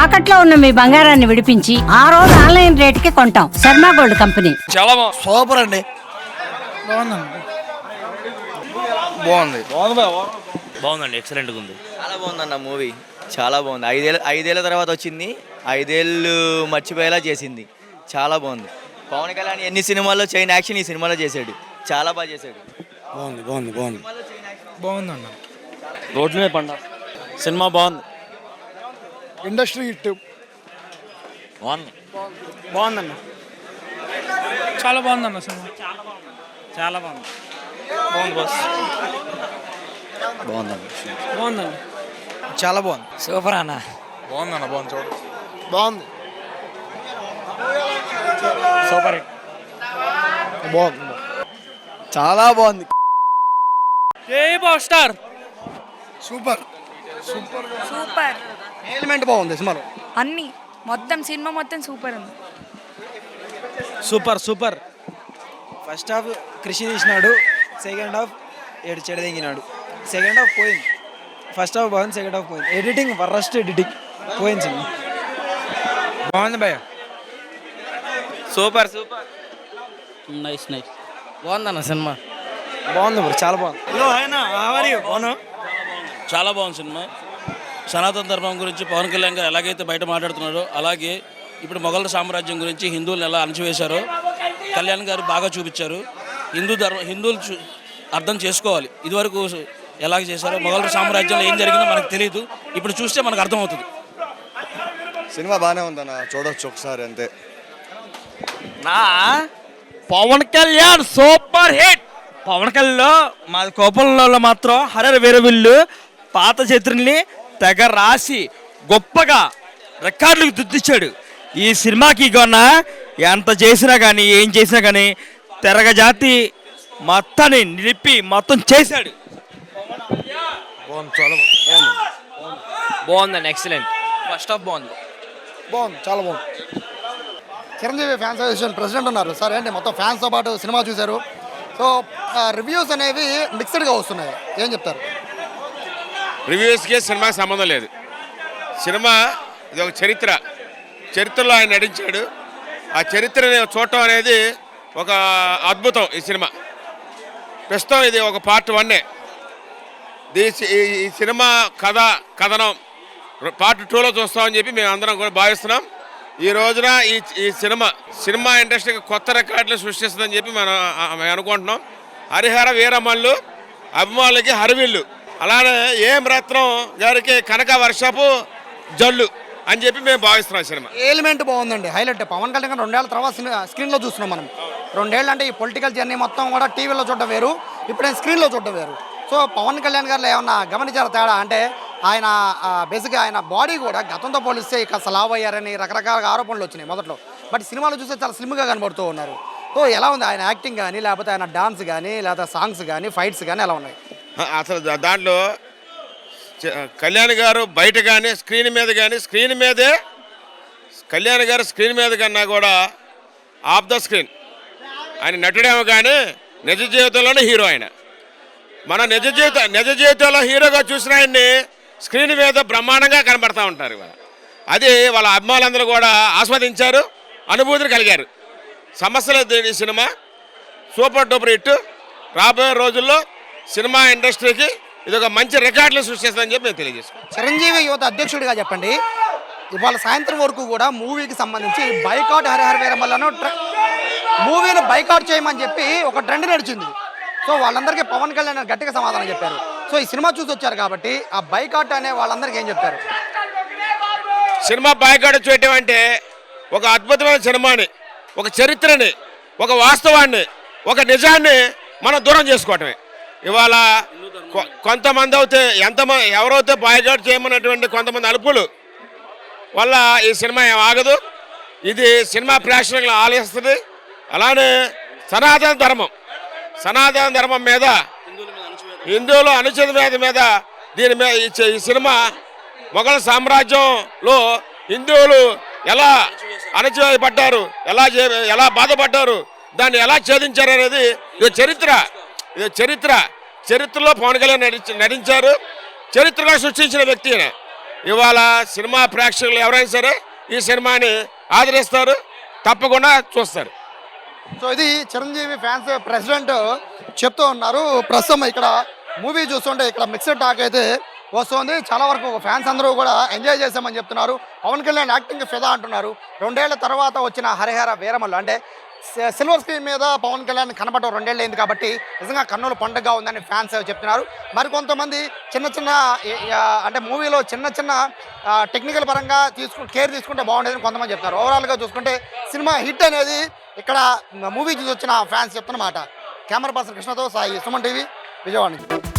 తాకట్లో ఉన్న మీ బంగారాన్ని విడిపించి ఆ రోజు ఆన్లైన్ రేటుకి కొంటాం. Sharma gold company. చాలా సూపర్ అండి. బాగుందండి, ఎక్సలెంట్గా ఉంది. చాలా బాగుందన్న మూవీ, చాలా బాగుంది. ఐదేళ్ల తర్వాత వచ్చింది, 5 ఏళ్ళు మర్చిపోయేలా చేసింది. చాలా బాగుంది. పవన్ కళ్యాణ్ ఎన్ని సినిమాల్లో చైన్ యాక్షన్ ఈ సినిమాలో చేశాడు, చాలా బాగా చేశాడు. బాగుందన్న. రోడ్ల మీద పండ సినిమా బాగుంది. Industry hit. బాగుందన్న, చాలా బాగుందన్న సినిమా. చాలా బాగుంది. బాగుంది బాస్, బాగుందన్న. చాలా బాగుంది. సూపర్ అన్న. బాగుందన్న, బాగుంది. చూడు, బాగుంది. సూపర్. బాగుంది, చాలా బాగుంది. ఏ power star. Super. Super. Element బాగుంది సినిమాలో. అన్ని మొత్తం సినిమా మొత్తం సూపర్ ఉంది. సూపర్. ఫస్ట్ హాఫ్ కృషి తీసినాడు, సెకండ్ హాఫ్ ఏడు చెడదెంగినాడు. సెకండ్ హాఫ్ పోయింది. ఫస్ట్ హాఫ్ బాగుంది, సెకండ్ హాఫ్ పోయింది. ఎడిటింగ్ వరస్ట్ ఎడిటింగ్ పోయింది సినిమా. బాగుంది భయ్య. సూపర్. నైస్. బాగుందన్న సినిమా. బాగుంది బ్రో, చాలా బాగుంది. చాలా బాగుంది సినిమా. సనాతన ధర్మం గురించి పవన్ కళ్యాణ్ గారు ఎలాగైతే బయట మాట్లాడుతున్నారో అలాగే ఇప్పుడు మొఘల్ సామ్రాజ్యం గురించి హిందువులను ఎలా అణచివేశారో కళ్యాణ్ గారు బాగా చూపించారు. హిందువులు అర్థం చేసుకోవాలి. ఇదివరకు ఎలాగ చేశారో మొఘల్ సామ్రాజ్యంలో ఏం జరిగిందో మనకు తెలియదు, ఇప్పుడు చూస్తే మనకు అర్థమవుతుంది. సినిమా బాగానే ఉందన్న, చూడొచ్చు ఒకసారి అంతే. నా పవన్ కళ్యాణ్ సూపర్ హిట్. పవన్ కళ్యాణ్ మా కోపంలో మాత్రం హరర్ వీరవిల్లు పాత చరిత్రని తెగ రాసి గొప్పగా రికార్డులకు దిద్దిచ్చాడు. ఈ సినిమాకి కొన్న ఎంత చేసినా కానీ ఏం చేసినా కానీ తెరగజాతి మొత్తాన్ని నిలిపి మొత్తం చేశాడు. బాగుందండి, ఎక్సలెంట్. ఫస్ట్ హాఫ్ బాగుంది. చాలా బాగుంది. చిరంజీవి ఫ్యాన్స్ అసోసియేషన్ ప్రెసిడెంట్ ఉన్నారు సార్. ఏంటి మొత్తం ఫ్యాన్స్తో పాటు సినిమా చూశారు. సో రివ్యూస్ అనేవి మిక్స్డ్గా వస్తున్నాయి, ఏం చెప్తారు? రివ్యూస్కి సినిమాకి సంబంధం లేదు. సినిమా ఇది ఒక చరిత్రలో ఆయన నటించాడు. ఆ చరిత్రని చూడటం అనేది ఒక అద్భుతం. ఈ సినిమా ప్రస్తుతం ఇది ఒక పార్ట్ 1. ఈ సినిమా కథనం పార్ట్ 2లో చూస్తామని చెప్పి మేము అందరం కూడా భావిస్తున్నాం. ఈ రోజున ఈ సినిమా ఇండస్ట్రీకి కొత్త రికార్డులు సృష్టిస్తుందని చెప్పి మేము అనుకుంటున్నాం. హరిహర వీరమల్లు అభిమానులకి హరివిల్లు, అలానే ఏం రత్నం గారికి కనక వర్షపు జల్లు అని చెప్పి మేము భావిస్తున్నాం. సినిమా ఎలిమెంట్ బాగుందండి, హైలైట్. పవన్ కళ్యాణ్ 2 ఏళ్ల తర్వాత స్క్రీన్లో చూస్తున్నాం మనం. 2 ఏళ్ళు అంటే ఈ పొలిటికల్ జర్నీ మొత్తం కూడా టీవీలో చూడడం వేరు, ఇప్పుడు నేను స్క్రీన్లో చూడడం వేరు. సో పవన్ కళ్యాణ్ గారు ఏమన్నా గమనించారా తేడా? అంటే ఆయన బేసిక్గా ఆయన బాడీ కూడా గతంతో పోలిస్తే ఇక లావ్ అయ్యారని రకరకాల ఆరోపణలు వచ్చినాయి మొదట్లో. బట్ సినిమాలో చూస్తే చాలా స్లిమ్గా కనబడుతూ ఉన్నారు. సో ఎలా ఉంది ఆయన యాక్టింగ్ కానీ, లేకపోతే ఆయన డాన్స్ కానీ, లేకపోతే సాంగ్స్ కానీ, ఫైట్స్ కానీ ఎలా ఉన్నాయి? అసలు దాంట్లో కళ్యాణ్ గారు బయట కానీ స్క్రీన్ మీదే కళ్యాణ్ గారు స్క్రీన్ మీద కన్నా కూడా ఆఫ్ ద స్క్రీన్ ఆయన నటుడేమో కానీ నిజ జీవితంలోనే హీరో. ఆయన మన నిజ జీవితంలో హీరోగా చూసిన ఆయన్ని స్క్రీన్ మీద బ్రహ్మాండంగా కనబడతా ఉంటారు. ఇవాళ అది వాళ్ళ అభిమానులందరూ కూడా ఆస్వాదించారు, అనుభూతిని కలిగారు. సమస్య లేదు. ఈ సినిమా సూపర్ డూపర్ హిట్. రాబోయే రోజుల్లో సినిమా ఇండస్ట్రీకి ఇది ఒక మంచి రికార్డులు సృష్టిస్తుందని చెప్పి మేము తెలియజేస్తాం. చిరంజీవి యువత అధ్యక్షుడిగా చెప్పండి, ఇవాళ సాయంత్రం వరకు కూడా మూవీకి సంబంధించి బైకాట్ హరిహర వీరమల్లను మూవీని బైకాట్ చేయమని చెప్పి ఒక ట్రెండ్ నడిచింది. సో వాళ్ళందరికీ పవన్ కళ్యాణ్ గట్టిగా సమాధానం చెప్పారు. సో ఈ సినిమా చూసి వచ్చారు కాబట్టి ఆ బైకాట్ అనే వాళ్ళందరికీ ఏం చెప్తారు? సినిమా బైకాట్ చేయటం అంటే ఒక అద్భుతమైన సినిమాని, ఒక చరిత్రని, ఒక వాస్తవాన్ని, ఒక నిజాన్ని మనం దూరం చేసుకోవటమే. ఇవాళ కొంతమంది అయితే ఎవరైతే బాయ్కాట్ చేయమన్నటువంటి కొంతమంది అలుపులు వల్ల ఈ సినిమా ఏం ఆగదు. ఇది సినిమా ప్రేక్షకులను ఆలయిస్తుంది. అలానే సనాతన ధర్మం మీద, హిందువుల అణచివేత మీద దీని మీద ఈ సినిమా మొఘల్ సామ్రాజ్యంలో హిందువులు ఎలా అణచివేయబడ్డారు, ఎలా బాధపడ్డారు, దాన్ని ఎలా ఛేదించారు అనేది ఇది చరిత్రలో పవన్ కళ్యాణ్ నటించారు. చరిత్రగా సృష్టించిన వ్యక్తి. ఇవాళ సినిమా ప్రేక్షకులు ఎవరైనా సరే ఈ సినిమాని ఆదరిస్తారు, తప్పకుండా చూస్తారు. సో ఇది చిరంజీవి ఫ్యాన్స్ ప్రెసిడెంట్ చెప్తూ ఉన్నారు. ప్రస్తుతం ఇక్కడ మూవీ చూస్తుంటే ఇక్కడ మిక్స్డ్ టాక్ అయితే వస్తుంది. చాలా వరకు ఫ్యాన్స్ అందరూ కూడా ఎంజాయ్ చేసామని చెప్తున్నారు. పవన్ కళ్యాణ్ యాక్టింగ్ ఫిదా అంటున్నారు. 2 ఏళ్ల తర్వాత వచ్చిన హరిహర వీరమల్లు అంటే సిల్వర్ స్క్రీన్ మీద పవన్ కళ్యాణ్ కనపడడం 2 ఏళ్ళు అయింది కాబట్టి నిజంగా కన్నుల పండుగగా ఉందని ఫ్యాన్స్ చెప్తున్నారు. మరికొంతమంది చిన్న అంటే మూవీలో చిన్న టెక్నికల్ పరంగా కేర్ తీసుకుంటే బాగుండేదని కొంతమంది చెప్తున్నారు. ఓవరాల్గా చూసుకుంటే సినిమా హిట్ అనేది ఇక్కడ మూవీ చూసి వచ్చిన ఫ్యాన్స్ చెప్తున్నమాట. కెమెరా పర్సన్ కృష్ణతో సాయి, సుమన్ టీవీ, విజయవాడ నుంచి.